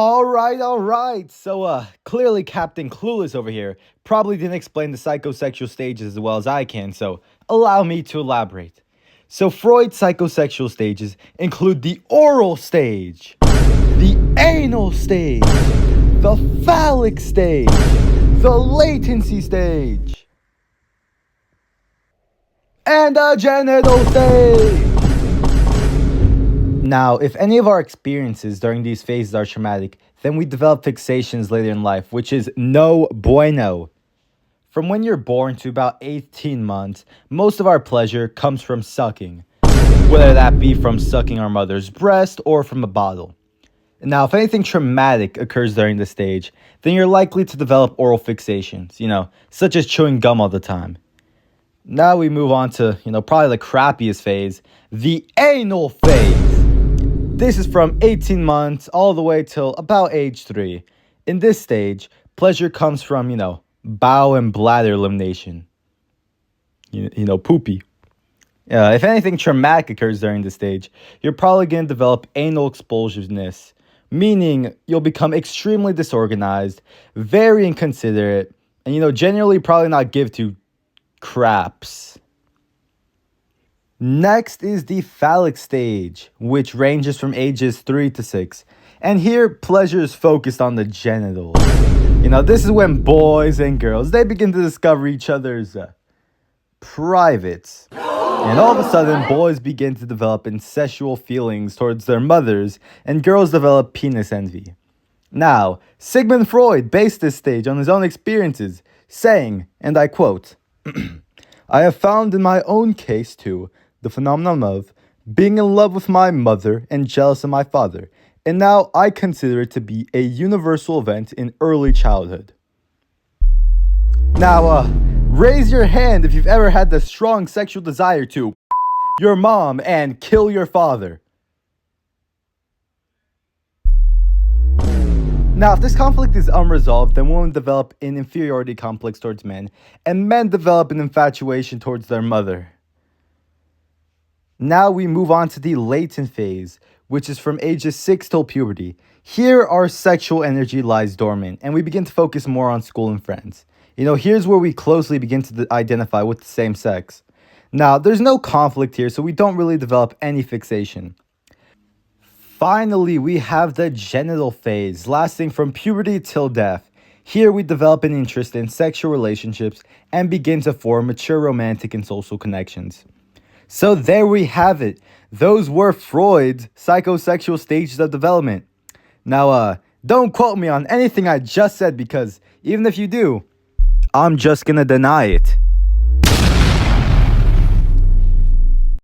All right. So, clearly Captain Clueless over here probably didn't explain the psychosexual stages as well as I can, so allow me to elaborate. So, Freud's psychosexual stages include the oral stage, the anal stage, the phallic stage, the latency stage, and the genital stage. Now, if any of our experiences during these phases are traumatic, then we develop fixations later in life, which is no bueno. From when you're born to about 18 months, most of our pleasure comes from sucking, whether that be from sucking our mother's breast or from a bottle. Now, if anything traumatic occurs during this stage, then you're likely to develop oral fixations, such as chewing gum all the time. Now we move on to, probably the crappiest phase, the anal phase. This is from 18 months all the way till about age 3. In this stage, pleasure comes from, bowel and bladder elimination. Poopy. If anything traumatic occurs during this stage, you're probably going to develop anal explosiveness, meaning you'll become extremely disorganized, very inconsiderate, and, generally probably not give two craps. Next is the phallic stage, which ranges from ages 3 to 6. And here, pleasure is focused on the genitals. This is when boys and girls, they begin to discover each other's privates. And all of a sudden, boys begin to develop incestual feelings towards their mothers, and girls develop penis envy. Now, Sigmund Freud based this stage on his own experiences, saying, and I quote, I have found in my own case, too, the phenomenon of being in love with my mother and jealous of my father, and now I consider it to be a universal event in early childhood. Now, raise your hand if you've ever had the strong sexual desire to your mom and kill your father. Now, if this conflict is unresolved, then women develop an inferiority complex towards men, and men develop an infatuation towards their mother. Now we move on to the latent phase, which is from ages 6 till puberty. Here, our sexual energy lies dormant, and we begin to focus more on school and friends. Here's where we closely begin to identify with the same sex. Now, there's no conflict here, so we don't really develop any fixation. Finally, we have the genital phase, lasting from puberty till death. Here, we develop an interest in sexual relationships and begin to form mature romantic and social connections. So there we have it. Those were Freud's psychosexual stages of development. Now, don't quote me on anything I just said, because even if you do, I'm just gonna deny it.